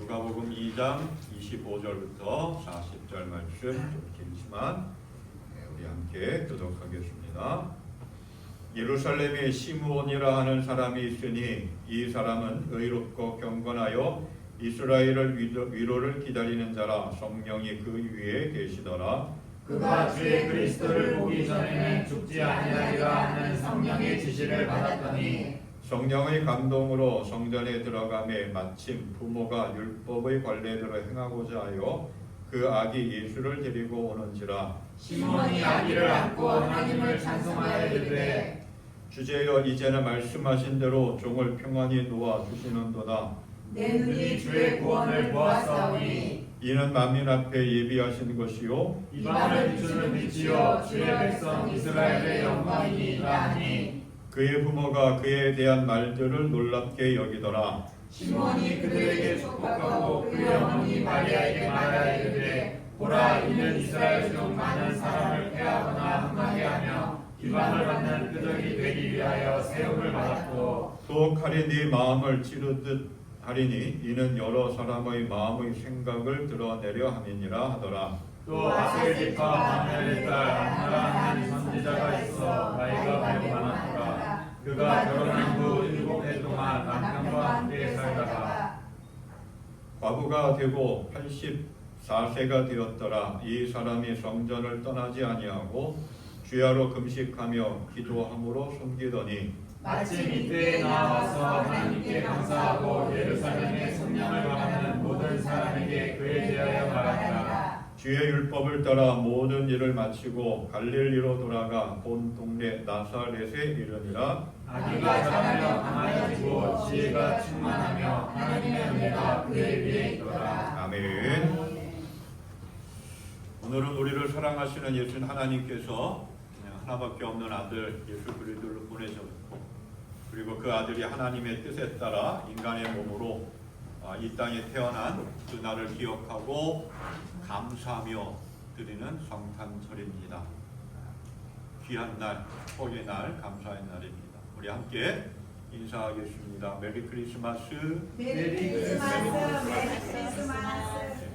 누가복음 2장 25절부터 40절 말씀 좀 길지만 우리 함께 교독하겠습니다. 예루살렘에 시므온이라 하는 사람이 있으니 이 사람은 의롭고 경건하여 이스라엘을 위로를 기다리는 자라. 성령이 그 위에 계시더라. 그가 주의 그리스도를 보기 전에는 죽지 아니하리라 하는 성령의 지시를 받았더니 성령의 감동으로 성전에 들어가매 마침 부모가 율법의 관례대로 행하고자 하여 그 아기 예수를 데리고 오는지라. 시몬이 아기를 안고 하나님을 찬송하여 이르되 주제여 이제는 말씀하신 대로 종을 평안히 놓아 주시는도다. 내 눈이 주의 구원을 보았사오니 이는 만민 앞에 예비하신 것이요 이방을 비추는 빛이요 주의 백성 이스라엘의 영광이니이다 하니 그의 부모가 그에 대한 말들을 놀랍게 여기더라. 시몬이 그들에게 축복하고 그의 어머니 마리아에게 말하여 이르되 보라 이는 이스라엘 중 많은 사람을 패하거나 흥하게 하며 비방을 받는 끄적이 되기 위하여 세움을 받았고 또 칼이 네 마음을 찌르듯 하리니 이는 여러 사람의 마음의 생각을 드러내려 함이니라 하더라. 또 아셀기파 마멜의 딸 안나라 하는 선지자가 있어 나이가 매우 많았더라. 그가 결혼한 후 7해 동안 남편과 함께 살다가 과부가 되고 84세가 되었더라. 이 사람이 성전을 떠나지 아니하고 주야로 금식하며 기도함으로 숨기더니 마침 이때에 나와서 하나님께 감사하고 예루살렘에 성령을 바라는 모든 사람에게 그에 대하여 말하니라. 주의 율법을 따라 모든 일을 마치고 갈릴리로 돌아가 본 동네 나사렛에 이르니라. 아기가 자라며 강하여지고 지혜가 충만하며 하나님의 은혜가 그의 위에 있더라. 아멘. 오늘은 우리를 사랑하시는 예수 하나님께서 하나밖에 없는 아들 예수 그리스도를 보내셨고, 그리고 그 아들이 하나님의 뜻에 따라 인간의 몸으로 이 땅에 태어난 그날을 기억하고 감사하며 드리는 성탄절입니다. 귀한 날, 축복의 날, 감사의 날입니다. 우리 함께 인사하겠습니다. 메리 크리스마스. 메리 크리스마스. 메리 크리스마스.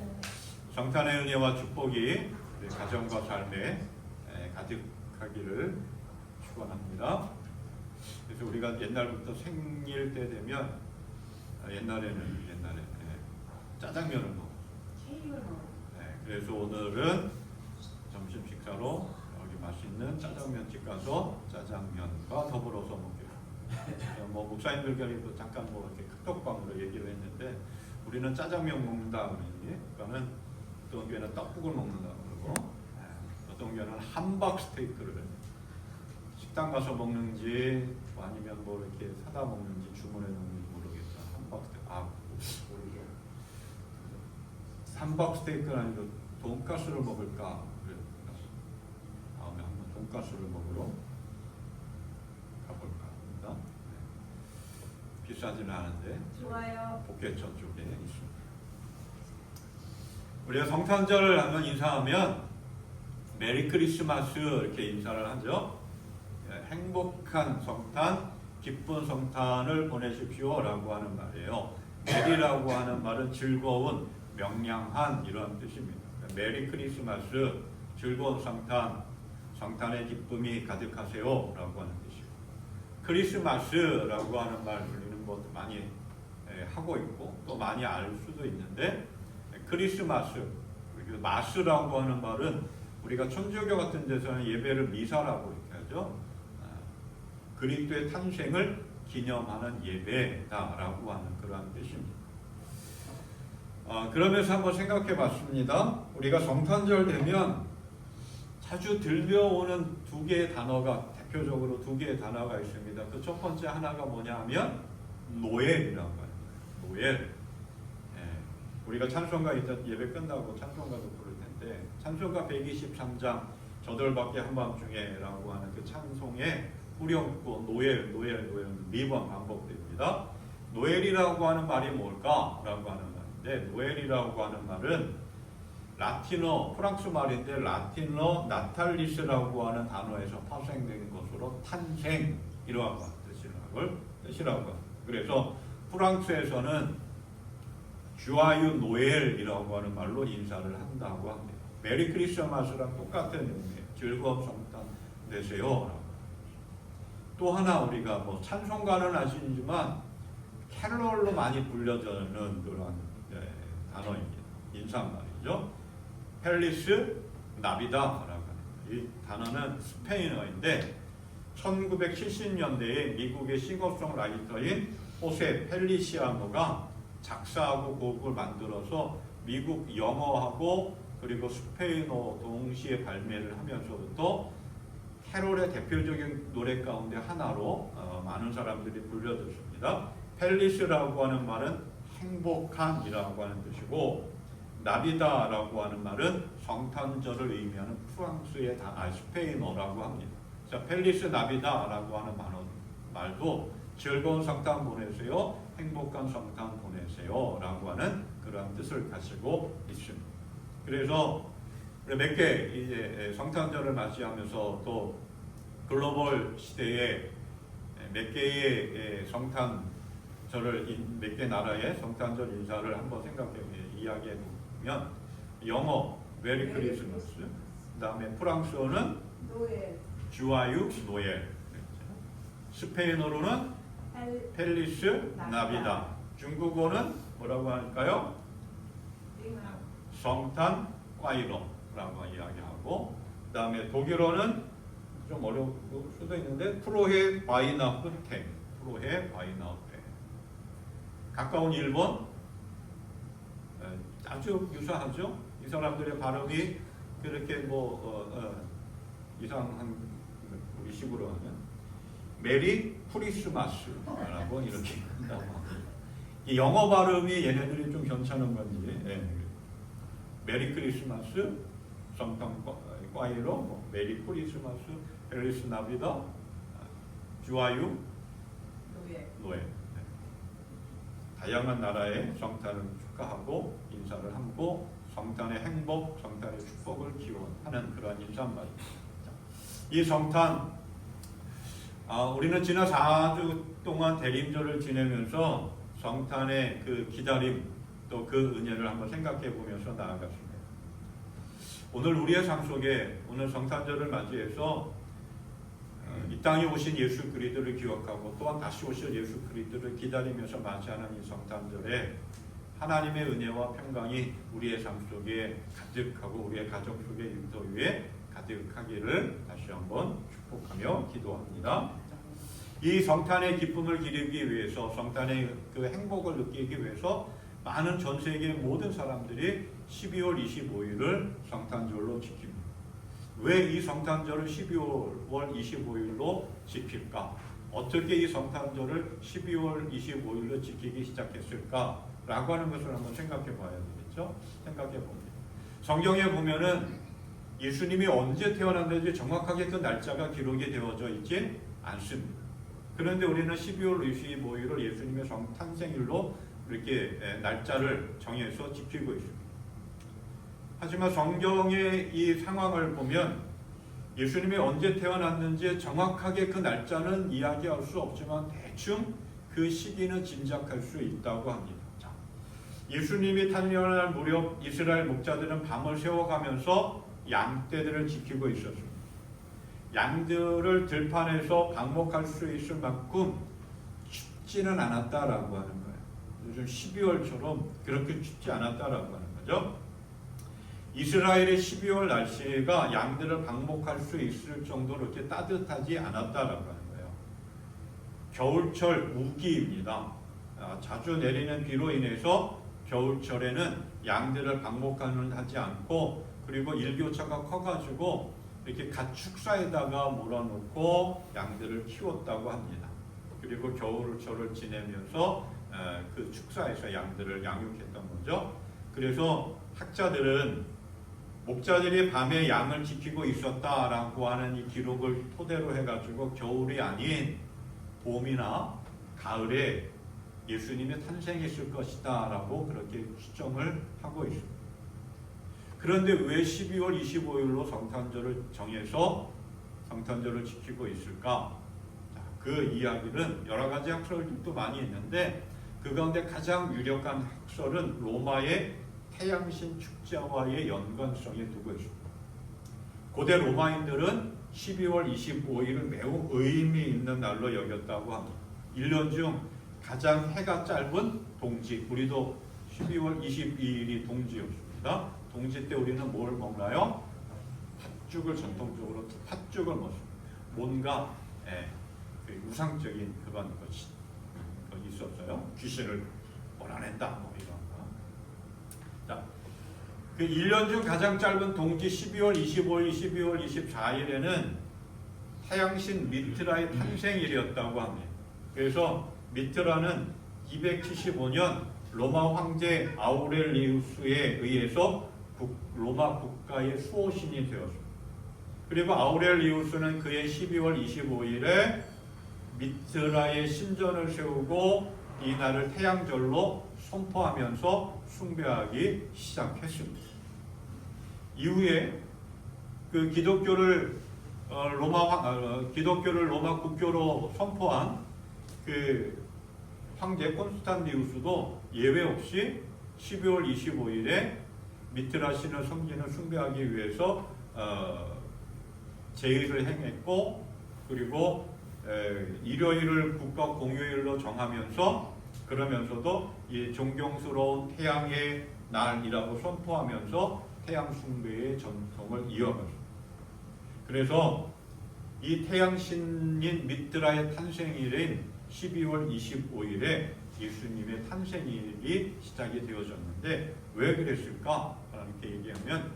성탄의 은혜와 축복이 우리 가정과 삶에 가득하기를 축원합니다. 그래서 우리가 옛날부터 생일 때 되면 옛날에 짜장면을 먹었어요. 그래서 오늘은 점심 식사로 여기 맛있는 짜장면집 가서 짜장면과 더불어서 먹겠습니다. 목사님들끼리도 잠깐 이렇게 카톡방으로 얘기를 했는데 우리는 짜장면 먹는다 그러니, 그러니까는 어떤 교회는 떡국을 먹는다 그러고 어떤 교회는 함박 스테이크를 식당 가서 먹는지 아니면 이렇게 사다 먹는지 주문해 먹는지 모르겠다. 함박 스테이크. 모르죠. 함박 스테이크는 아니고 돈가스를 먹을까? 다음에 한번 돈가스를 먹으러 가볼까 합니다. 비싸지는 않은데 좋아요. 복개천 쪽에 있습니다. 우리가 성탄절을 하면 인사하면 메리 크리스마스 이렇게 인사를 하죠. 행복한 성탄, 기쁜 성탄을 보내십시오 라고 하는 말이에요. 메리라고 하는 말은 즐거운, 명량한 이런 뜻입니다. 메리 크리스마스, 즐거운 성탄, 성탄의 기쁨이 가득하세요 라고 하는 뜻이고, 크리스마스라고 하는 말 우리는 많이 하고 있고 또 많이 알 수도 있는데, 크리스마스, 마스라고 하는 말은 우리가 천주교 같은 데서는 예배를 미사라고 이렇게 하죠. 그리스도의 탄생을 기념하는 예배다라고 하는 그러한 뜻입니다. 그러면서 한번 생각해 봤습니다. 우리가 성탄절 되면 자주 들려오는 두 개의 단어가, 대표적으로 두 개의 단어가 있습니다. 그 첫 번째 하나가 뭐냐 하면 노엘이라고 합니다. 노엘. 우리가 찬송가 예배 끝나고 찬송가도 부를 텐데, 찬송가 123장 저들밖에 한밤중에라고 하는 그 찬송에 후렴구 노엘 4번 반복됩니다. 노엘이라고 하는 말이 뭘까라고 하는 말인데, 노엘이라고 하는 말은 라틴어, 프랑스 말인데 라틴어 나탈리스라고 하는 단어에서 파생된 것으로 탄생이라고 뜻이라고 합니다. 그래서 프랑스에서는 주아유 노엘이라고 하는 말로 인사를 한다고 합니다. 메리 크리스마스랑 똑같은 의미예요. 즐거운 성탄 되세요. 또 하나 우리가 뭐 찬송가는 아시지만 캐롤로 많이 불려지는 그런 단어입니다. 인사말이죠. 펠리스 나비다라고 하는 이 단어는 스페인어인데 1970년대에 미국의 싱어송라이터인 호세 펠리시아노가 작사하고 곡을 만들어서 미국 영어하고 그리고 스페인어 동시에 발매를 하면서부터 캐롤의 대표적인 노래 가운데 하나로 많은 사람들이 불려졌습니다. 펠리스라고 하는 말은 행복한이라고 하는 뜻이고 나비다라고 하는 말은 성탄절을 의미하는 프랑스의 스페인어라고 합니다. 자, 펠리스 나비다라고 하는 말도 즐거운 성탄 보내세요, 행복한 성탄 보내세요 라고 하는 그러한 뜻을 가지고 있습니다. 그래서 몇 개 이제 성탄절을 맞이하면서 또 글로벌 시대에 몇 개의 성탄절을 몇 개 나라의 성탄절 인사를 한번 이야기해 보면 영어 메리 크리스마스, 그다음에 프랑스어는 주아유 노엘, 스페인어로는 펠리스 나비다, 중국어는 뭐라고 할까요? 성탄 꽈이로라고 이야기하고, 그다음에 독일어는 좀 어려울 수도 있는데 프로헤 바이나흐텐, 프로헤 바이나흐텐. 가까운 일본 아주 유사하죠. 이 사람들의 발음이 그렇게 이상한 우리 식으로 하면 메리 크리스마스라고 이렇게 한다고 합니다. 이 영어 발음이 얘네들이 좀 괜찮은 건지. 메리 크리스마스, 성탄 꽈이로, 메리 크리스마스, 펠리스 나비다, 주아유 노엘. 다양한 나라의 성탄을 축하하고 인사를 하고 성탄의 행복, 성탄의 축복을 기원하는 그러한 인사말입니다. 이 성탄, 우리는 지난 4주 동안 대림절을 지내면서 성탄의 그 기다림 또 그 은혜를 한번 생각해 보면서 나아갔습니다. 오늘 우리의 삶 속에 오늘 성탄절을 맞이해서 이 땅에 오신 예수 그리스도를 기억하고 또한 다시 오실 예수 그리스도를 기다리면서 맞이하는 이 성탄절에 하나님의 은혜와 평강이 우리의 삶 속에 가득하고 우리의 가정 속에 일터 위에 가득하기를 다시 한번 축복하며 기도합니다. 이 성탄의 기쁨을 기리기 위해서, 성탄의 그 행복을 느끼기 위해서 많은 전 세계 모든 사람들이 12월 25일을 성탄절로 지킵니다. 왜 이 성탄절을 12월 25일로 지킬까? 어떻게 이 성탄절을 12월 25일로 지키기 시작했을까? 라고 하는 것을 한번 생각해 봐야 되겠죠? 생각해 봅니다. 성경에 보면은 예수님이 언제 태어났는지 정확하게 그 날짜가 기록이 되어져 있지 않습니다. 그런데 우리는 12월 25일을 예수님의 탄생일로 이렇게 날짜를 정해서 지키고 있습니다. 하지만 성경의 이 상황을 보면 예수님이 언제 태어났는지 정확하게 그 날짜는 이야기할 수 없지만 대충 그 시기는 짐작할 수 있다고 합니다. 자, 예수님이 탄생할 무렵 이스라엘 목자들은 밤을 새워가면서 양떼들을 지키고 있었습니다. 양들을 들판에서 방목할 수 있을 만큼 춥지는 않았다라고 하는 거예요. 요즘 12월처럼 그렇게 춥지 않았다라고 하는 거죠. 이스라엘의 12월 날씨가 양들을 방목할 수 있을 정도로 이렇게 따뜻하지 않았다라고 하는 거예요. 겨울철 우기입니다. 자주 내리는 비로 인해서 겨울철에는 양들을 방목하는 하지 않고, 그리고 일교차가 커가지고 이렇게 가축사에다가 몰아놓고 양들을 키웠다고 합니다. 그리고 겨울철을 지내면서 그 축사에서 양들을 양육했던 거죠. 그래서 학자들은 목자들이 밤에 양을 지키고 있었다라고 하는 이 기록을 토대로 해가지고 겨울이 아닌 봄이나 가을에 예수님이 탄생했을 것이다 라고 그렇게 추정을 하고 있습니다. 그런데 왜 12월 25일로 성탄절을 정해서 성탄절을 지키고 있을까? 그 이야기는 여러 가지 학설들도 많이 있는데 그 가운데 가장 유력한 학설은 로마의 태양신 축제와의 연관성에 두고 있습니다. 고대 로마인들은 12월 25일을 매우 의미 있는 날로 여겼다고 합니다. 1년 중 가장 해가 짧은 동지, 우리도 12월 22일이 동지였습니다. 동지 때 우리는 뭘 먹나요? 팥죽을 전통적으로 팥죽을 먹습니다. 뭔가 그 우상적인 그런 것이 있었어요. 귀신을 몰아낸다 뭐 이런 거. 자, 그 1년 중 가장 짧은 동지 12월 25일, 12월 24일에는 태양신 미트라의 탄생일이었다고 합니다. 그래서 미트라는 275년 로마 황제 아우렐리우스에 의해서 로마 국가의 수호신이 되었습니다. 그리고 아우렐리우스는 그의 12월 25일에 미트라의 신전을 세우고 이 날을 태양절로 선포하면서 숭배하기 시작했습니다. 이후에 그 기독교를 로마 국교로 선포한 그 황제 콘스탄티누스도 예외 없이 12월 25일에 미트라 신을 섬기는 숭배하기 위해서 제의를 행했고, 그리고 일요일을 국가 공휴일로 정하면서 그러면서도 이 존경스러운 태양의 날이라고 선포하면서 태양 숭배의 전통을 이어갔습니다. 그래서 이 태양신인 미트라의 탄생일인 12월 25일에 예수님의 탄생일이 시작이 되어졌는데 왜 그랬을까? 이렇게 얘기하면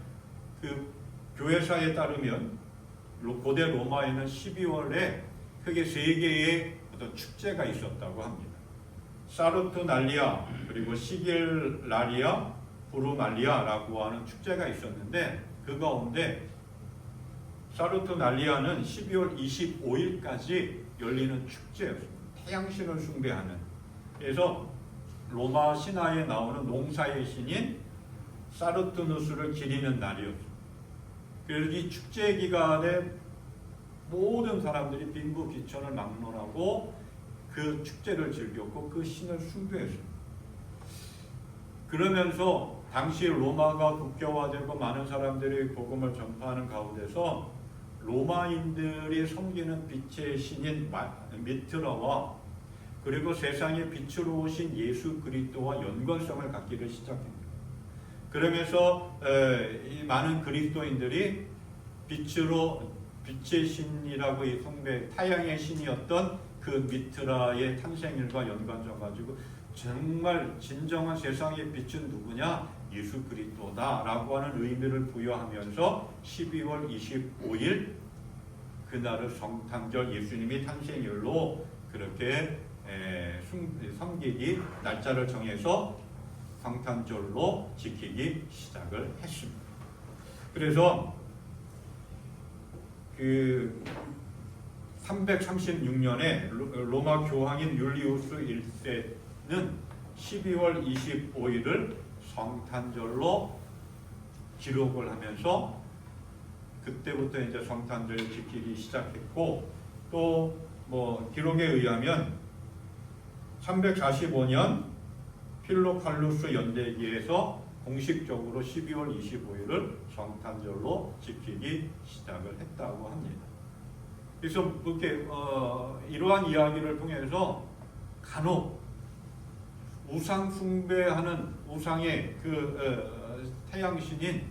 그 교회사에 따르면 고대 로마에는 12월에 크게 세 개의 어떤 축제가 있었다고 합니다. 사르투날리아, 그리고 시길라리아, 부르말리아라고 하는 축제가 있었는데 그 가운데 사르투날리아는 12월 25일까지 열리는 축제였습니다. 태양신을 숭배하는. 그래서 로마 신화에 나오는 농사의 신인 사르투누스를 기리는 날이었습니다. 그래서 이 축제 기간에 모든 사람들이 빈부귀천을 막론하고 그 축제를 즐겼고 그 신을 숭배했습니다. 그러면서 당시 로마가 국교화되고 많은 사람들이 복음을 전파하는 가운데서 로마인들이 섬기는 빛의 신인 미트라와 그리고 세상의 빛으로 오신 예수 그리스도와 연관성을 갖기를 시작합니다. 그러면서 이 많은 그리스도인들이 빛의 신이라고 이 숭배, 타양의 신이었던 그 미트라의 탄생일과 연관져 가지고 정말 진정한 세상의 빛은 누구냐? 예수 그리스도다라고 하는 의미를 부여하면서 12월 25일 그날을 성탄절, 예수님이 탄생일로 그렇게 섬기기 날짜를 정해서 성탄절로 지키기 시작을 했습니다. 그래서 그 336년에 로마 교황인 율리우스 1세는 12월 25일을 성탄절로 기록을 하면서 그때부터 이제 성탄절을 지키기 시작했고, 또 뭐 기록에 의하면 345년 필로칼루스 연대기에서 공식적으로 12월 25일을 성탄절로 지키기 시작을 했다고 합니다. 그래서 이렇게 이러한 이야기를 통해서 간혹 우상 숭배하는 우상의 그 태양신인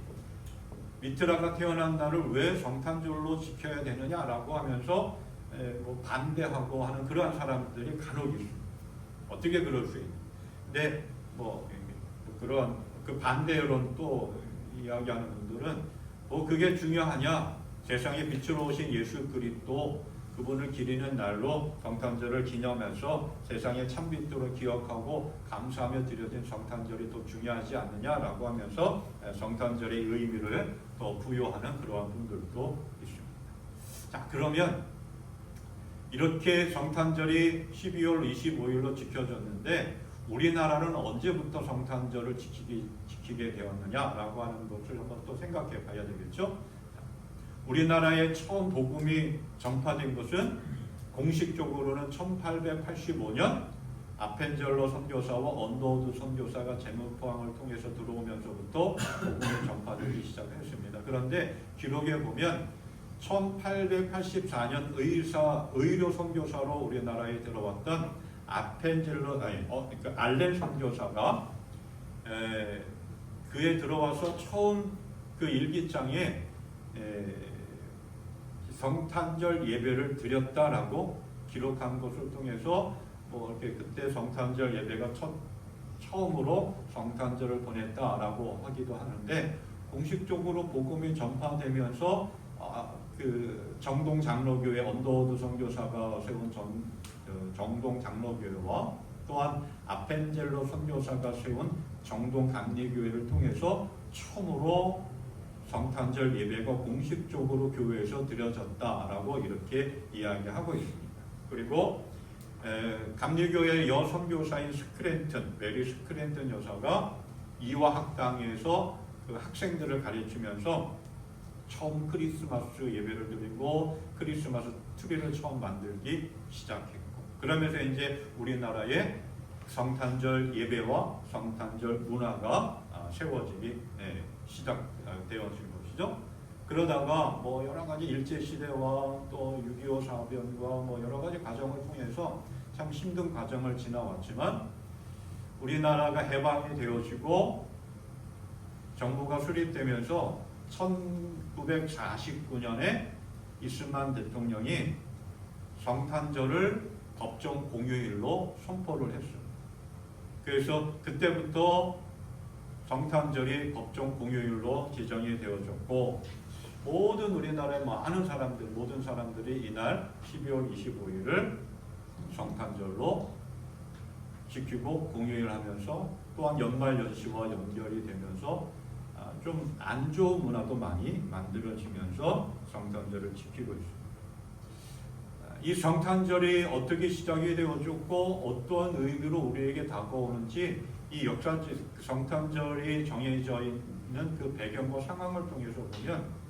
미트라가 태어난 날을 왜 성탄절로 지켜야 되느냐라고 하면서 뭐 반대하고 하는 그러한 사람들이 간혹 있습니다. 어떻게 그럴 수 있는? 근데 뭐 그런 그 반대론 또 이야기하는 분들은 뭐 그게 중요하냐? 세상에 빛으로 오신 예수 그리스도 그분을 기리는 날로 성탄절을 기념해서 세상의 참빛으로 기억하고 감사하며 드려진 성탄절이 더 중요하지 않느냐라고 하면서 성탄절의 의미를 더 부여하는 그러한 분들도 있습니다. 자, 그러면 이렇게 성탄절이 12월 25일로 지켜졌는데 우리나라는 언제부터 성탄절을 지키게 되었느냐라고 하는 것을 한번 또 생각해 봐야 되겠죠. 우리나라에 처음 복음이 전파된 것은 공식적으로는 1885년 아펜젤로 선교사와 언더우드 선교사가 제물포항을 통해서 들어오면서부터 복음이 전파되기 시작했습니다. 그런데 기록에 보면 1884년 의료 선교사로 우리나라에 들어왔던 그러니까 알렌 선교사가 그에 들어와서 처음 그 일기장에 성탄절 예배를 드렸다라고 기록한 것을 통해서 뭐 이렇게 그때 성탄절 예배가 처음으로 성탄절을 보냈다라고 하기도 하는데, 공식적으로 복음이 전파되면서 그 정동 장로교회 언더우드 선교사가 세운 정동 장로교회와 또한 아펜젤로 선교사가 세운 정동 감리교회를 통해서 처음으로 성탄절 예배가 공식적으로 교회에서 드려졌다라고 이렇게 이야기하고 있습니다. 그리고 감리교회의 여선교사인 메리 스크랜턴 여사가 이화학당에서 그 학생들을 가르치면서 처음 크리스마스 예배를 드리고 크리스마스 트리를 처음 만들기 시작했고, 그러면서 이제 우리나라에 성탄절 예배와 성탄절 문화가 세워지기 시작되어진 것이죠. 그러다가 뭐 여러 가지 일제 시대와 또 6.25 사변과 뭐 여러 가지 과정을 통해서 참 힘든 과정을 지나왔지만, 우리나라가 해방이 되어지고 정부가 수립되면서 1949년에 이스만 대통령이 성탄절을 법정 공휴일로 선포를 했습니다. 그래서 그때부터 성탄절이 법정 공휴일로 지정이 되어졌고, 모든 우리나라의 모든 사람들이 이날 12월 25일을 성탄절로 지키고 공휴일하면서, 또한 연말연시와 연결이 되면서 좀 안 좋은 문화도 많이 만들어지면서 성탄절을 지키고 있습니다. 이 성탄절이 어떻게 시작이 되어졌고 어떠한 의미로 우리에게 다가오는지, 이 역사적 성탄절이 정해져 있는 그 배경과 상황을 통해서 보면,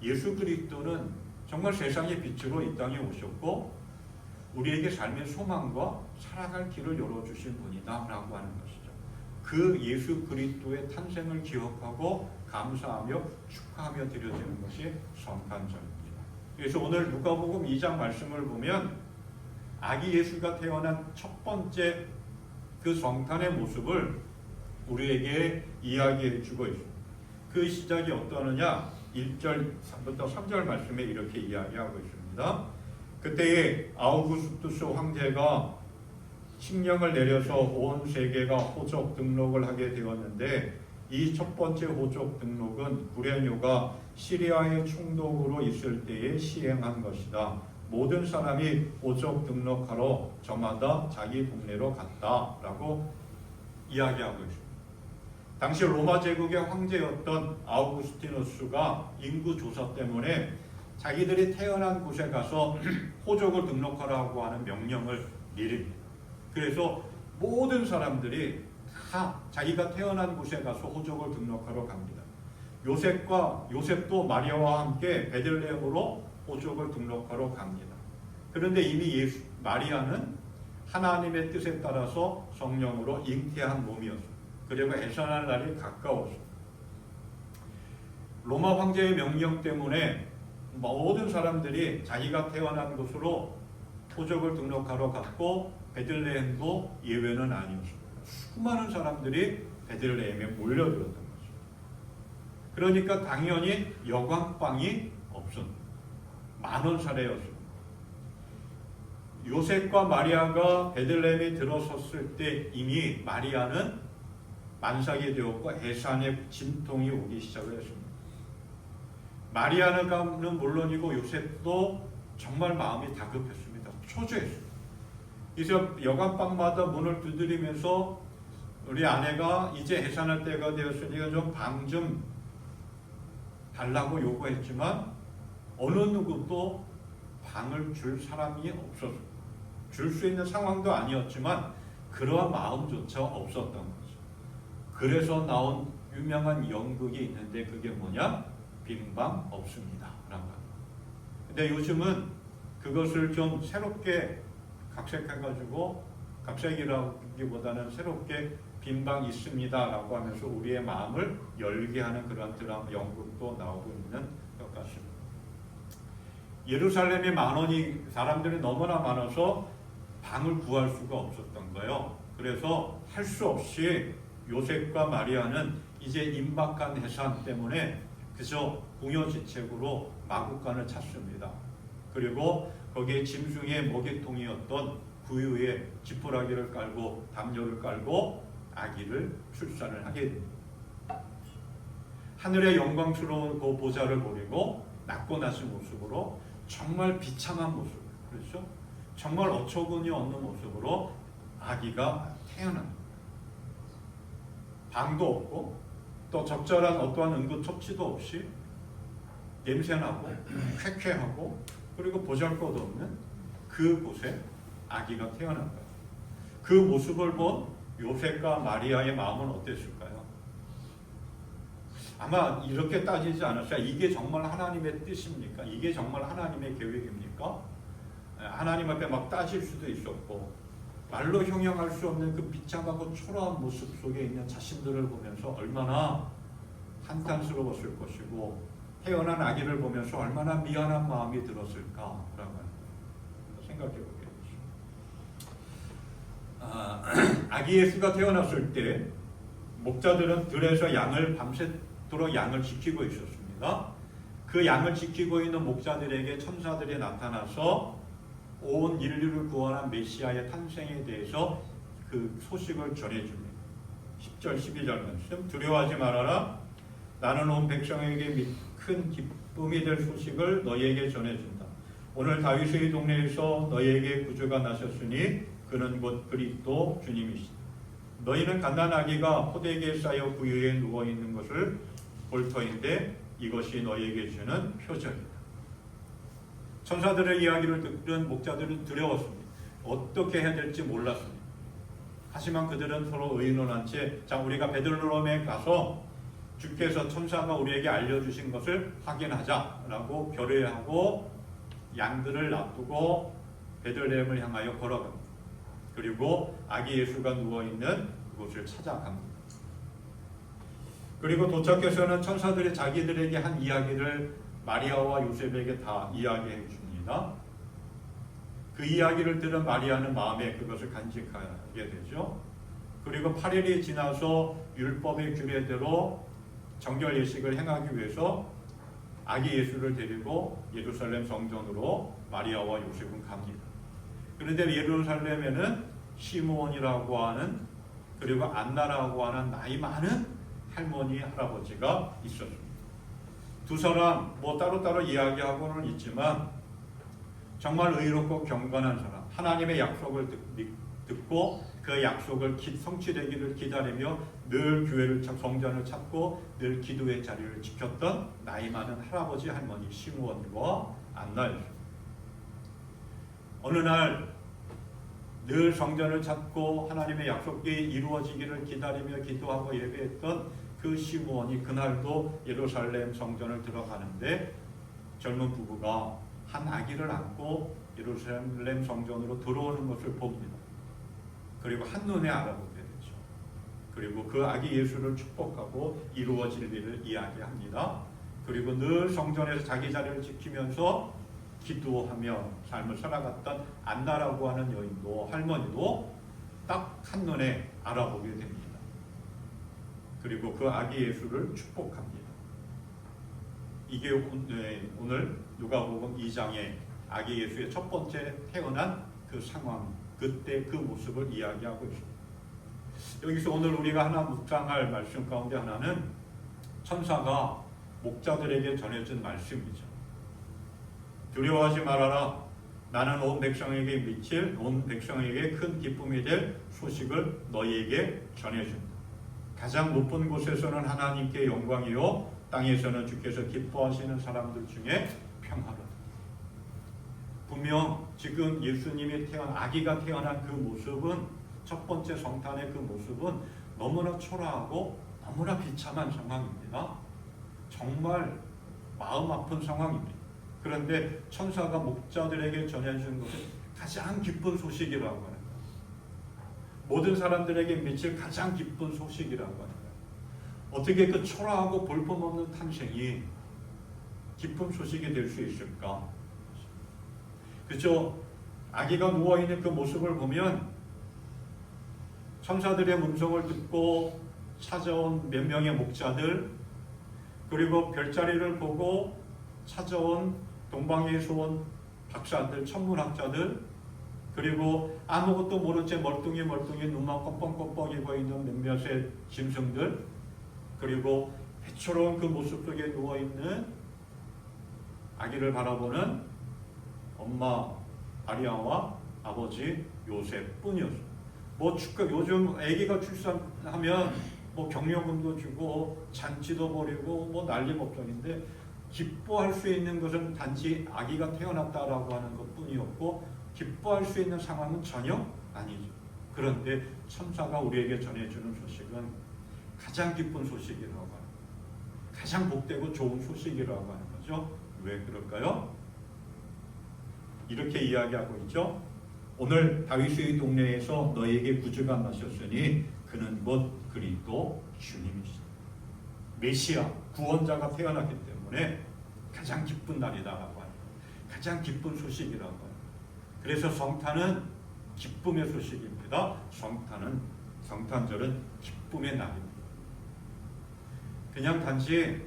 예수 그리스도는 정말 세상의 빛으로 이 땅에 오셨고 우리에게 삶의 소망과 살아갈 길을 열어주신 분이다라고 하는 것이죠. 그 예수 그리스도의 탄생을 기억하고 감사하며 축하하며 드려지는 것이 성탄절입니다. 그래서 오늘 누가복음 2장 말씀을 보면 아기 예수가 태어난 첫 번째 그 성탄의 모습을 우리에게 이야기해 주고 있습니다. 그 시작이 어떠느냐? 1절부터 3절 말씀에 이렇게 이야기하고 있습니다. 그때에 아우구스투스 황제가 칙령을 내려서 온 세계가 호적 등록을 하게 되었는데, 이 첫 번째 호적 등록은 구레뇨가 시리아의 총독으로 있을 때에 시행한 것이다. 모든 사람이 호적 등록하러 저마다 자기 동네로 갔다라고 이야기하고 있습니다. 당시 로마 제국의 황제였던 아우구스티누스가 인구 조사 때문에 자기들이 태어난 곳에 가서 호적을 등록하라고 하는 명령을 내립니다. 그래서 모든 사람들이 다 자기가 태어난 곳에 가서 호적을 등록하러 갑니다. 요셉도 마리아와 함께 베들레헴으로 호적을 등록하러 갑니다. 그런데 이미 마리아는 하나님의 뜻에 따라서 성령으로 잉태한 몸이었습니다. 그리고 해산할 날이 가까웠습니다. 로마 황제의 명령 때문에 모든 사람들이 자기가 태어난 곳으로 호적을 등록하러 갔고, 베들레헴도 예외는 아니었습니다. 수많은 사람들이 베들레헴에 몰려들었던 것입니다. 그러니까 당연히 여관방이 없었습니다. 만원사례였습니다. 요셉과 마리아가 베들레헴에 들어섰을 때 이미 마리아는 만삭이 되었고 해산의 진통이 오기 시작을 했습니다. 마리아는 물론이고 요셉도 정말 마음이 다급했습니다. 초조했습니다. 그래서 여관방마다 문을 두드리면서 우리 아내가 이제 해산할 때가 되었으니까 좀 방 좀 달라고 요구했지만 어느 누구도 방을 줄 사람이 없었습니다. 줄 수 있는 상황도 아니었지만 그러한 마음조차 없었던 거죠. 그래서 나온 유명한 연극이 있는데 그게 뭐냐? 빈방 없습니다 라고 합니다. 근데 요즘은 그것을 좀 새롭게 각색해가지고 각색이라기보다는 새롭게 빈방 있습니다라고 하면서 우리의 마음을 열게 하는 그런 드라마 연극도 나오고 있는 것 같습니다. 예루살렘이 만원이 사람들이 너무나 많아서 방을 구할 수가 없었던 거예요. 그래서 할 수 없이 요셉과 마리아는 이제 임박한 해산 때문에 그저 궁여지책으로 마구간을 찾습니다. 그리고 거기에 짐승의 먹이통이었던 구유에 지푸라기를 깔고 담요를 깔고 아기를 출산을 하게 됩니다. 하늘의 영광스러운 그 보좌를 버리고 낮고 낮은 모습으로 정말 비참한 모습, 그렇죠? 정말 어처구니 없는 모습으로 아기가 태어납니다. 방도 없고 또 적절한 어떠한 응급처치도 없이 냄새나고 쾌쾌하고 그리고 보잘것없는 그곳에 아기가 태어난 거예요. 그 모습을 본 요셉과 마리아의 마음은 어땠을까요? 아마 이렇게 따지지 않았어요. 이게 정말 하나님의 뜻입니까? 이게 정말 하나님의 계획입니까? 하나님 앞에 막 따질 수도 있었고 말로 형용할 수 없는 그 비참하고 초라한 모습 속에 있는 자신들을 보면서 얼마나 한탄스러웠을 것이고 태어난 아기를 보면서 얼마나 미안한 마음이 들었을까라고 생각해 보게 되죠. 아기 예수가 태어났을 때 목자들은 들에서 양을 밤새도록 양을 지키고 있었습니다. 그 양을 지키고 있는 목자들에게 천사들이 나타나서 온 인류를 구원한 메시아의 탄생에 대해서 그 소식을 전해줍니다. 10절 12절 말씀 두려워하지 말아라. 나는 온 백성에게 큰 기쁨이 될 소식을 너희에게 전해준다. 오늘 다윗의 동네에서 너희에게 구주가 나셨으니 그는 곧 그리스도 주님이시다. 너희는 갓난아기가 포대기에 쌓여 구유에 누워있는 것을 볼 터인데 이것이 너희에게 주는 표적이다. 천사들의 이야기를 듣는 목자들은 두려웠습니다. 어떻게 해야 될지 몰랐습니다. 하지만 그들은 서로 의논한 채 자 우리가 베들레헴에 가서 주께서 천사가 우리에게 알려주신 것을 확인하자라고 결의하고 양들을 놔두고 베들레헴을 향하여 걸어갑니다. 그리고 아기 예수가 누워있는 그곳을 찾아갑니다. 그리고 도착해서는 천사들이 자기들에게 한 이야기를 마리아와 요셉에게 다 이야기해 줍니다. 그 이야기를 들은 마리아는 마음에 그것을 간직하게 되죠. 그리고 8일이 지나서 율법의 규례대로 정결 예식을 행하기 위해서 아기 예수를 데리고 예루살렘 성전으로 마리아와 요셉은 갑니다. 그런데 예루살렘에는 시므온이라고 하는 그리고 안나라고 하는 나이 많은 할머니 할아버지가 있었습니다. 두 사람 뭐 따로따로 이야기하고는 있지만 정말 의롭고 경건한 사람, 하나님의 약속을 듣고 그 약속을 성취되기를 기다리며 늘 교회를 성전을 찾고 늘 기도의 자리를 지켰던 나이 많은 할아버지 할머니 시므온과 안나였습니다. 어느 날 늘 성전을 찾고 하나님의 약속이 이루어지기를 기다리며 기도하고 예배했던 그 시므온이 그날도 예루살렘 성전을 들어가는데 젊은 부부가 한 아기를 안고 예루살렘 성전으로 들어오는 것을 봅니다. 그리고 한눈에 알아보게 되죠. 그리고 그 아기 예수를 축복하고 이루어질 일을 이야기합니다. 그리고 늘 성전에서 자기 자리를 지키면서 기도하며 삶을 살아갔던 안나라고 하는 여인도 할머니도 딱 한눈에 알아보게 됩니다. 그리고 그 아기 예수를 축복합니다. 이게 오늘 누가복음 2장의 아기 예수의 첫 번째 태어난 그 상황, 그때 그 모습을 이야기하고 있습니다. 여기서 오늘 우리가 하나 묵상할 말씀 가운데 하나는 천사가 목자들에게 전해준 말씀이죠. 두려워하지 말아라. 나는 온 백성에게 미칠 온 백성에게 큰 기쁨이 될 소식을 너희에게 전해준다. 가장 높은 곳에서는 하나님께 영광이요 땅에서는 주께서 기뻐하시는 사람들 중에 평화로다. 분명 지금 예수님이 아기가 태어난 그 모습은 첫 번째 성탄의 그 모습은 너무나 초라하고 너무나 비참한 상황입니다. 정말 마음 아픈 상황입니다. 그런데 천사가 목자들에게 전해준 것은 가장 기쁜 소식이라고 하는 거예요. 모든 사람들에게 미칠 가장 기쁜 소식이라고 하는 거예요. 어떻게 그 초라하고 볼품없는 탄생이 기쁜 소식이 될 수 있을까? 그죠? 아기가 누워있는 그 모습을 보면 천사들의 음성을 듣고 찾아온 몇 명의 목자들, 그리고 별자리를 보고 찾아온 동방에서 온 박사들, 천문학자들, 그리고 아무것도 모른 채 멀뚱히 눈만 껌뻑껌뻑이고 있는 몇몇의 짐승들, 그리고 해초로운 그 모습 속에 누워있는 아기를 바라보는 엄마 마리아와 아버지 요셉뿐이었어요. 뭐 요즘 아기가 출산하면 뭐 경력금도 주고 잔치도 벌이고 뭐 난리법석인데, 기뻐할 수 있는 것은 단지 아기가 태어났다라고 하는 것뿐이었고 기뻐할 수 있는 상황은 전혀 아니죠. 그런데 천사가 우리에게 전해주는 소식은 가장 기쁜 소식이라고 하는 거예요. 가장 복되고 좋은 소식이라고 하는 거죠. 왜 그럴까요? 이렇게 이야기하고 있죠. 오늘 다윗의 동네에서 너에게 구주가 나셨으니 그는 곧 그리스도 주님이시다. 메시아 구원자가 태어났기 때문에 가장 기쁜 날이다라고 하는 거예요. 가장 기쁜 소식이라고 해요. 그래서 성탄은 기쁨의 소식입니다. 성탄절은 기쁨의 날입니다. 그냥 단지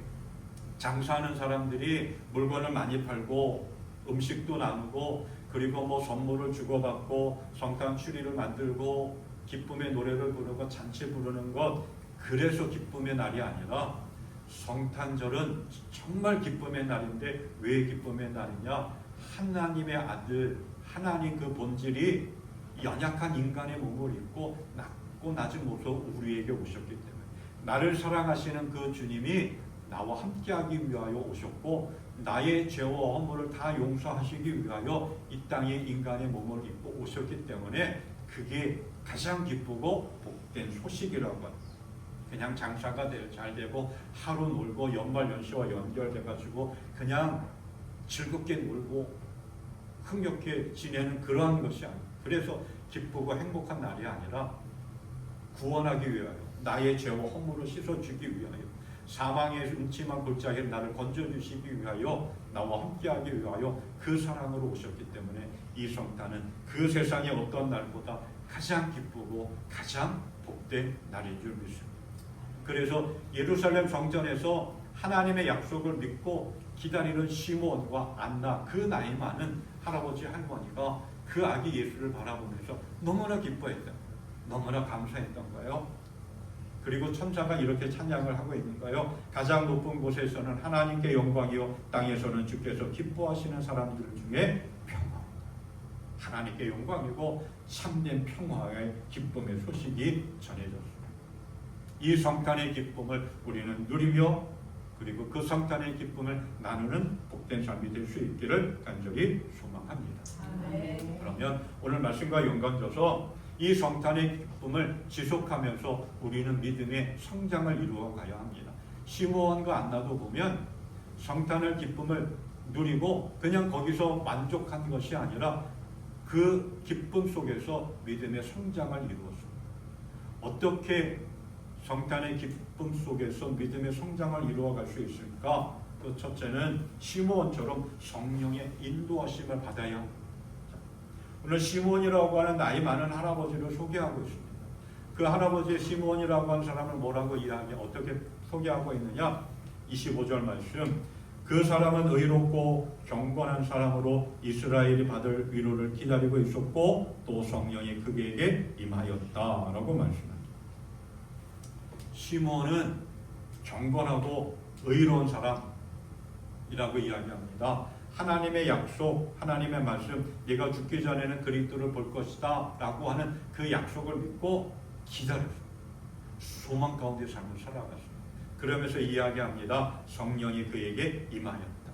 장사하는 사람들이 물건을 많이 팔고 음식도 나누고 그리고 뭐 선물을 주고받고 성탄 추리를 만들고 기쁨의 노래를 부르고 잔치 부르는 것, 그래서 기쁨의 날이 아니라 성탄절은 정말 기쁨의 날인데 왜 기쁨의 날이냐? 하나님의 아들, 하나님 그 본질이 연약한 인간의 몸을 입고 낮고 낮은 모습으로 우리에게 오셨기 때문에, 나를 사랑하시는 그 주님이 나와 함께하기 위하여 오셨고 나의 죄와 허물을 다 용서하시기 위하여 이 땅에 인간의 몸을 입고 오셨기 때문에 그게 가장 기쁘고 복된 소식이라고 합니다. 그냥 장사가 잘 되고 하루 놀고 연말연시와 연결돼가지고 그냥 즐겁게 놀고 흥겹게 지내는 그러한 것이 아니에요. 그래서 기쁘고 행복한 날이 아니라 구원하기 위하여, 나의 죄와 허물을 씻어주기 위하여, 사망의 음침한 골짜기에 나를 건져주시기 위하여, 나와 함께하기 위하여 그 사랑으로 오셨기 때문에 이 성탄은 그 세상의 어떤 날보다 가장 기쁘고 가장 복된 날인 줄 믿습니다. 그래서 예루살렘 성전에서 하나님의 약속을 믿고 기다리는 시므온과 안나, 그 나이 많은 할아버지 할머니가 그 아기 예수를 바라보면서 너무나 기뻐했던, 너무나 감사했던 거예요. 그리고 천사가 이렇게 찬양을 하고 있는 거예요. 가장 높은 곳에서는 하나님께 영광이요 땅에서는 주께서 기뻐하시는 사람들 중에 평화. 하나님께 영광이고 참된 평화의 기쁨의 소식이 전해졌습니다. 이 성탄의 기쁨을 우리는 누리며 그리고 그 성탄의 기쁨을 나누는 복된 삶이 될 수 있기를 간절히 소망합니다. 그러면 오늘 말씀과 연관져서 이 성탄의 기쁨을 지속하면서 우리는 믿음의 성장을 이루어 가야 합니다. 시므온과 안나도 보면 성탄의 기쁨을 누리고 그냥 거기서 만족한 것이 아니라 그 기쁨 속에서 믿음의 성장을 이루었습니다. 어떻게 성탄의 기쁨 속에서 믿음의 성장을 이루어갈 수 있을까? 그 첫째는 시므온처럼 성령의 인도하심을 받아야 합니다. 오늘 시므온이라고 하는 나이 많은 할아버지를 소개하고 있습니다. 그 할아버지 시므온이라고 하는 사람을 뭐라고 어떻게 소개하고 있느냐? 25절 말씀. 그 사람은 의롭고 경건한 사람으로 이스라엘이 받을 위로를 기다리고 있었고 또 성령이 그에게 임하였다라고 말씀합니다. 시므온은 경건하고 의로운 사람이라고 이야기합니다. 하나님의 약속, 하나님의 말씀, 네가 죽기 전에는 그리스도를 볼 것이다 라고 하는 그 약속을 믿고 기다렸습니다. 소망 가운데 삶을 살아갔습니다. 그러면서 이야기합니다. 성령이 그에게 임하였다.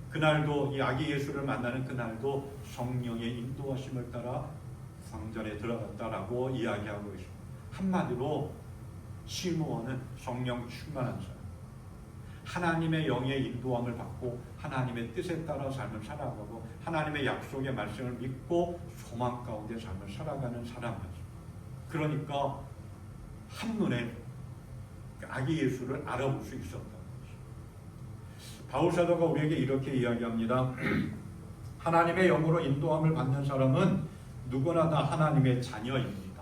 그날도 이 아기 예수를 만나는 그날도 성령의 인도하심을 따라 성전에 들어갔다라고 이야기하고 있습니다. 한마디로 시므온은 성령 충만한 사람, 하나님의 영의 인도함을 받고 하나님의 뜻에 따라 삶을 살아가고 하나님의 약속의 말씀을 믿고 소망 가운데 삶을 살아가는 사람이었습니다. 그러니까 한눈에 아기 예수를 알아볼 수 있었던 거죠. 바울 사도가 우리에게 이렇게 이야기합니다. 하나님의 영으로 인도함을 받는 사람은 누구나 다 하나님의 자녀입니다.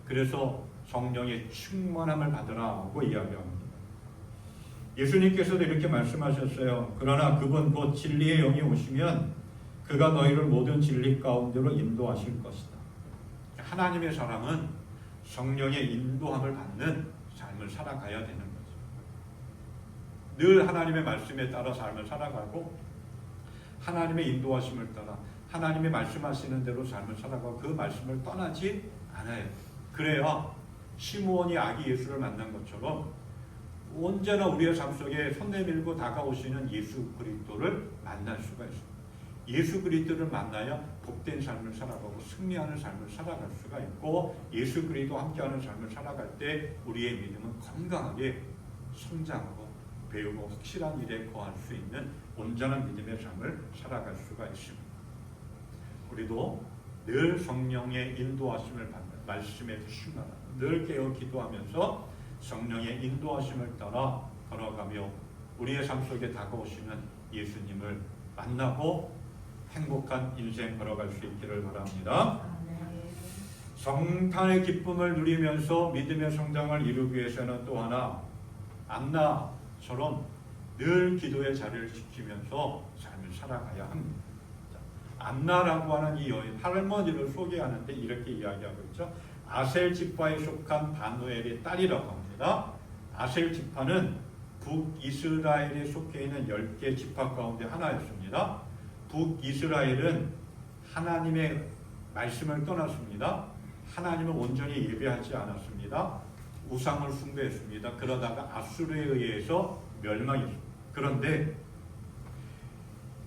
그래서 성령의 충만함을 받으라고 이야기합니다. 예수님께서도 이렇게 말씀하셨어요. 그러나 그분 곧 진리의 영이 오시면 그가 너희를 모든 진리 가운데로 인도하실 것이다. 하나님의 사람은 성령의 인도함을 받는 삶을 살아가야 되는 거죠. 늘 하나님의 말씀에 따라 삶을 살아가고 하나님의 인도하심을 따라 하나님의 말씀하시는 대로 삶을 살아가고 그 말씀을 떠나지 않아요. 그래야 시므온이 아기 예수를 만난 것처럼 언제나 우리의 삶 속에 손 내밀고 다가오시는 예수 그리스도를 만날 수가 있습니다. 예수 그리스도를 만나야 복된 삶을 살아가고 승리하는 삶을 살아갈 수가 있고 예수 그리스도와 함께하는 삶을 살아갈 때 우리의 믿음은 건강하게 성장하고 배우고 확실한 일에 거할 수 있는 온전한 믿음의 삶을 살아갈 수가 있습니다. 우리도 늘 성령의 인도하심을 받는 말씀에 충만하고 늘 깨어 기도하면서 성령의 인도하심을 따라 걸어가며 우리의 삶 속에 다가오시는 예수님을 만나고 행복한 인생 걸어갈 수 있기를 바랍니다. 성탄의 기쁨을 누리면서 믿음의 성장을 이루기 위해서는 또 하나 안나처럼 늘 기도의 자리를 지키면서 삶을 살아가야 합니다. 안나라고 하는 이 여인 할머니를 소개하는데 이렇게 이야기하고 있죠. 아셀 지파에 속한 바누엘의 딸이라고 합니다. 아셀 지파는 북이스라엘에 속해 있는 10개 지파 가운데 하나였습니다. 북이스라엘은 하나님의 말씀을 떠났습니다. 하나님을 온전히 예배하지 않았습니다. 우상을 숭배했습니다. 그러다가 아수르에 의해서 멸망했습니다. 그런데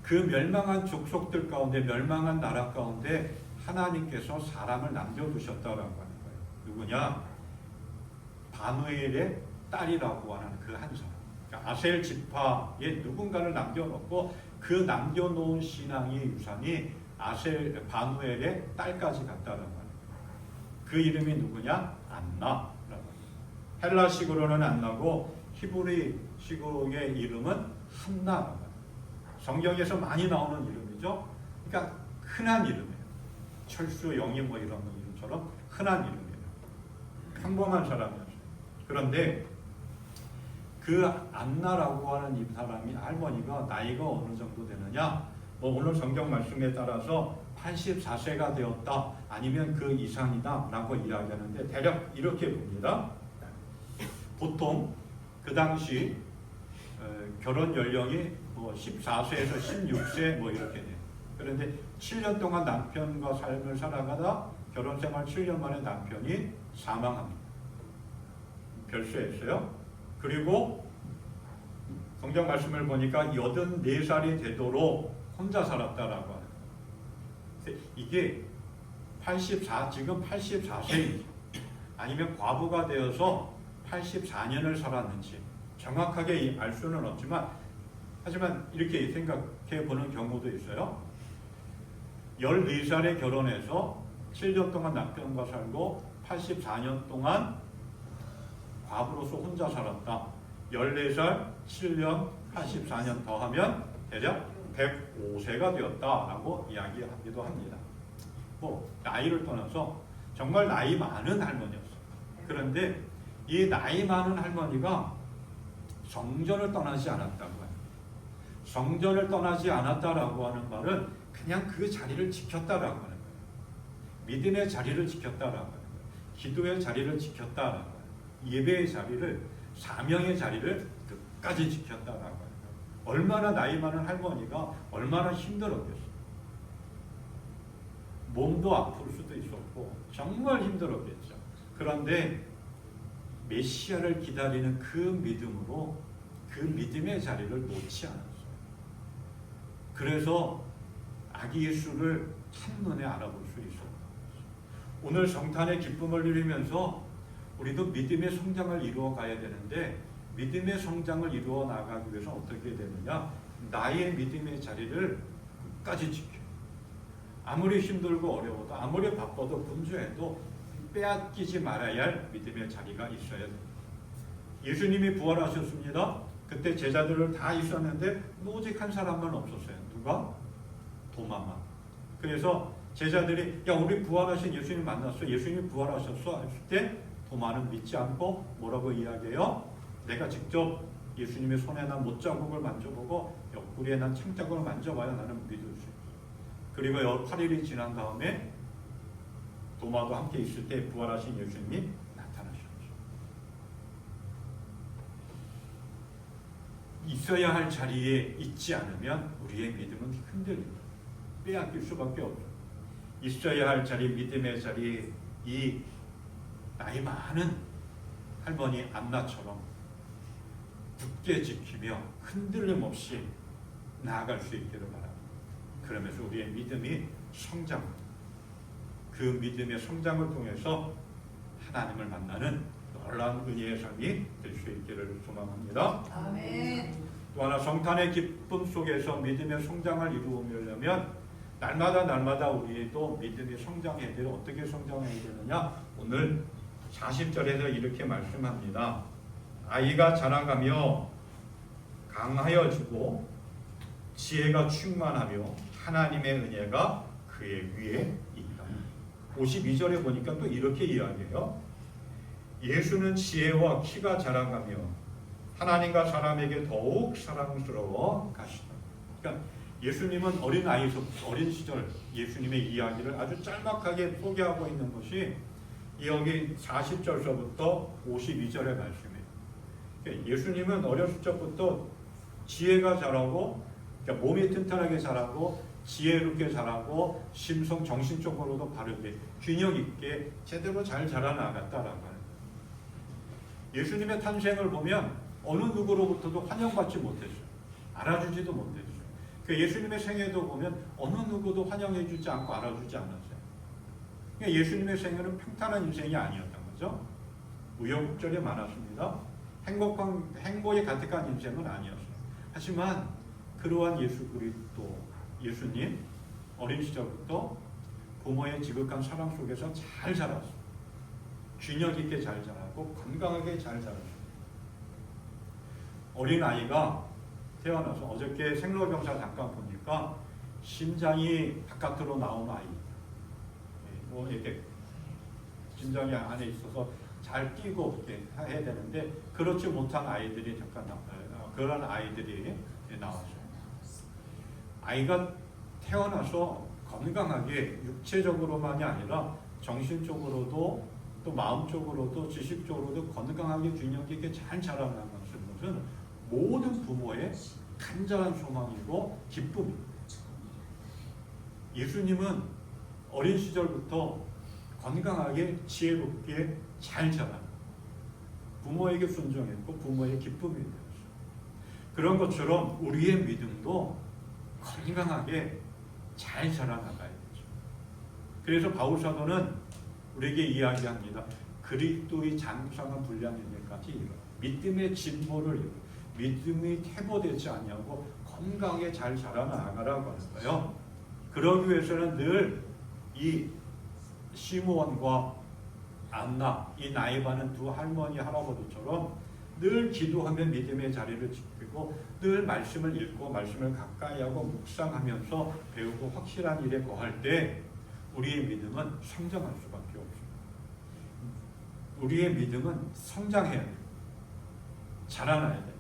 그 멸망한 족속들 가운데 멸망한 나라 가운데 하나님께서 사람을 남겨두셨다라고 하는 거예요. 누구냐? 바누엘의 딸이라고 하는 그 한 사람. 그러니까 아셀 지파에 누군가를 남겨놓고 그 남겨놓은 신앙의 유산이 바누엘의 딸까지 갔다라고 하는 거예요. 그 이름이 누구냐? 안나라고 합니다. 헬라식으로는 안나고 히브리식의 이름은 한나라고 합니다. 성경에서 많이 나오는 이름이죠. 그러니까 흔한 이름이에요. 철수, 영희 뭐 이런 이름처럼 흔한 이름이에요. 평범한 사람이었어요. 그런데 그 안나라고 하는 이 사람이 할머니가 나이가 어느 정도 되느냐? 뭐 오늘 성경 말씀에 따라서 84세가 되었다 아니면 그 이상이다 라고 이야기하는데 대략 이렇게 봅니다. 보통 그 당시 결혼 연령이 뭐 14세에서 16세 뭐 이렇게 돼요. 그런데 7년 동안 남편과 삶을 살아가다 결혼 생활 7년 만에 남편이 사망합니다. 별세했어요. 그리고 성경 말씀을 보니까 84살이 되도록 혼자 살았다라고 하는 거예요. 이게 지금 84세인지 아니면 과부가 되어서 84년을 살았는지 정확하게 알 수는 없지만 하지만 이렇게 생각해 보는 경우도 있어요. 14살에 결혼해서 7년 동안 남편과 살고 84년 동안 과부로서 혼자 살았다. 14살, 7년, 84년 더하면 대략 105세가 되었다라고 이야기하기도 합니다. 뭐 나이를 떠나서 정말 나이 많은 할머니였어요. 그런데 이 나이 많은 할머니가 성전을 떠나지 않았다고 해요. 성전을 떠나지 않았다라고 하는 말은 그냥 그 자리를 지켰다라고 하는 거예요. 믿음의 자리를 지켰다라고 하는 거예요. 기도의 자리를 지켰다라고 해요. 예배의 자리를, 사명의 자리를 끝까지 지켰다라고 하는 거예요. 얼마나 나이 많은 할머니가 얼마나 힘들었겠어요. 몸도 아플 수도 있었고 정말 힘들었겠죠. 그런데 메시아를 기다리는 그 믿음으로 그 믿음의 자리를 놓지 않았어요. 그래서 아기 예수를 한눈에 알아볼 수 있었어요. 오늘 성탄의 기쁨을 누리면서 우리도 믿음의 성장을 이루어 가야 되는데 믿음의 성장을 이루어 나가기 위해서 어떻게 되느냐? 나의 믿음의 자리를 끝까지 지켜. 아무리 힘들고 어려워도 아무리 바빠도 분주해도 빼앗기지 말아야 할 믿음의 자리가 있어야 됩니다. 예수님이 부활하셨습니다. 그때 제자들을 다 있었는데 오직 한 사람만 없었어요. 누가? 도마만. 그래서 제자들이 야 우리 부활하신 예수님 만났어. 예수님이 부활하셨어. 했을 때 도마는 믿지 않고 뭐라고 이야기해요? 내가 직접 예수님의 손에 난 못자국을 만져보고 옆구리에 난 창자국을 만져봐야 나는 믿을 수 있어. 그리고 8일이 지난 다음에 도마도 함께 있을 때 부활하신 예수님이 나타나셨죠. 있어야 할 자리에 있지 않으면 우리의 믿음은 흔들립니다. 빼앗길 수밖에 없죠. 있어야 할 자리, 믿음의 자리, 이 나이 많은 할머니 안나처럼 굳게 지키며 흔들림 없이 나아갈 수 있기를 바랍니다. 그러면서 우리의 믿음이 성장합니다. 그 믿음의 성장을 통해서 하나님을 만나는 놀라운 은혜의 삶이 될 수 있기를 소망합니다. 아멘. 또 하나 성탄의 기쁨 속에서 믿음의 성장을 이루려면 날마다 우리도 믿음이 성장해야 돼요. 어떻게 성장해야 되느냐? 오늘 40절에서 이렇게 말씀합니다. 아이가 자라가며 강하여지고 지혜가 충만하며 하나님의 은혜가 그의 위에 있다. 52절에 보니까 또 이렇게 이야기해요. 예수는 지혜와 키가 자라가며 하나님과 사람에게 더욱 사랑스러워 가시다. 그러니까 예수님은 어린 시절 예수님의 이야기를 아주 짤막하게 소개하고 있는 것이 여기 40절서부터 52절의 말씀이에요. 그러니까 예수님은 어렸을 적부터 지혜가 자라고 그러니까 몸이 튼튼하게 자라고 지혜롭게 자라고 심성 정신적으로도 바르게 균형 있게 제대로 잘 자라나갔다라고 하는 거예요. 예수님의 탄생을 보면 어느 누구로부터도 환영받지 못했어요. 알아주지도 못했어요. 그 예수님의 생애도 보면 어느 누구도 환영해주지 않고 알아주지 않았어요. 그러니까 예수님의 생애는 평탄한 인생이 아니었던 거죠. 우여곡절이 많았습니다. 행복에 가득한 인생은 아니었어요. 하지만 그러한 예수 그리스도 예수님 어린 시절부터 부모의 지극한 사랑 속에서 잘 자랐어요. 균형 있게 잘 자라고 건강하게 잘 자랐어요. 어린 아이가 태어나서 어저께 생로병사 잠깐 보니까 심장이 바깥으로 나온 아이, 뭐 이렇게 심장이 안에 있어서 잘 뛰고 이렇게 해야 되는데 그렇지 못한 아이들이 잠깐 그런 아이들이 나왔어요. 아이가 태어나서 건강하게 육체적으로만이 아니라 정신적으로도 또 마음적으로도 지식적으로도 건강하게 균형 있게 잘 자라나는 것은 모든 부모의 간절한 소망이고 기쁨입니다. 예수님은 어린 시절부터 건강하게 지혜롭게 잘 자라 부모에게 순종했고 부모의 기쁨이 되었어요. 그런 것처럼 우리의 믿음도 건강하게 잘 자라나가야 되죠. 그래서 바울 사도는 우리에게 이야기합니다. 그리스도의 장성한 분량에까지 이르러 믿음의 진보를 이루고 믿음이 퇴보되지 않냐고 건강하게 잘 자라나가라고 하는 거예요. 그러기 위해서는 늘 이 시므온과 안나, 이 나이 많은 두 할머니 할아버지처럼 늘 기도하며 믿음의 자리를 지키고 늘 말씀을 읽고 말씀을 가까이 하고 묵상하면서 배우고 확실한 일에 거할 때 우리의 믿음은 성장할 수밖에 없습니다. 우리의 믿음은 성장해야 돼요. 자라나야 돼요.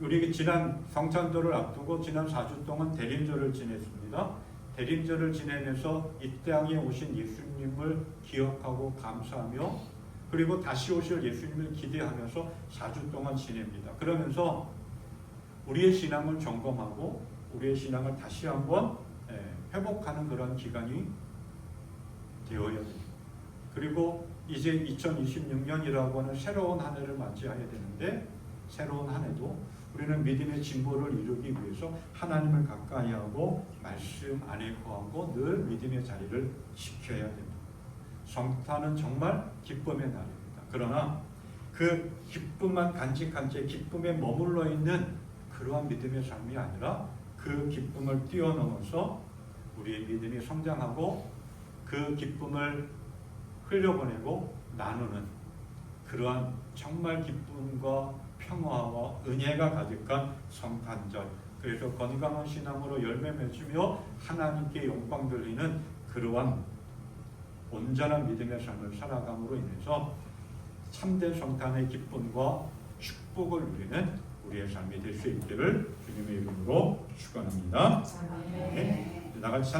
우리 지난 성찬절을 앞두고 지난 4주 동안 대림절을 지냈습니다. 대림절을 지내면서 이 땅에 오신 예수님을 기억하고 감사하며 그리고 다시 오실 예수님을 기대하면서 4주 동안 지냅니다. 그러면서 우리의 신앙을 점검하고 우리의 신앙을 다시 한번 회복하는 그런 기간이 되어야 됩니다. 그리고 이제 2026년이라고 하는 새로운 한 해를 맞이해야 되는데 새로운 한 해도 우리는 믿음의 진보를 이루기 위해서 하나님을 가까이 하고 말씀 안에 거하고 늘 믿음의 자리를 지켜야 됩니다. 성탄은 정말 기쁨의 날입니다. 그러나 그 기쁨만 간직한 채 기쁨에 머물러 있는 그러한 믿음의 삶이 아니라 그 기쁨을 뛰어넘어서 우리의 믿음이 성장하고 그 기쁨을 흘려보내고 나누는 그러한 정말 기쁨과 평화와 은혜가 가득한 성탄절. 그래서 건강한 신앙으로 열매 맺으며 하나님께 영광 돌리는 그러한 온전한 믿음의 삶을 살아감으로 인해서 참된 성탄의 기쁨과 축복을 누리는 우리의 삶이 될 수 있기를 주님의 이름으로 축원합니다. 네. 나같이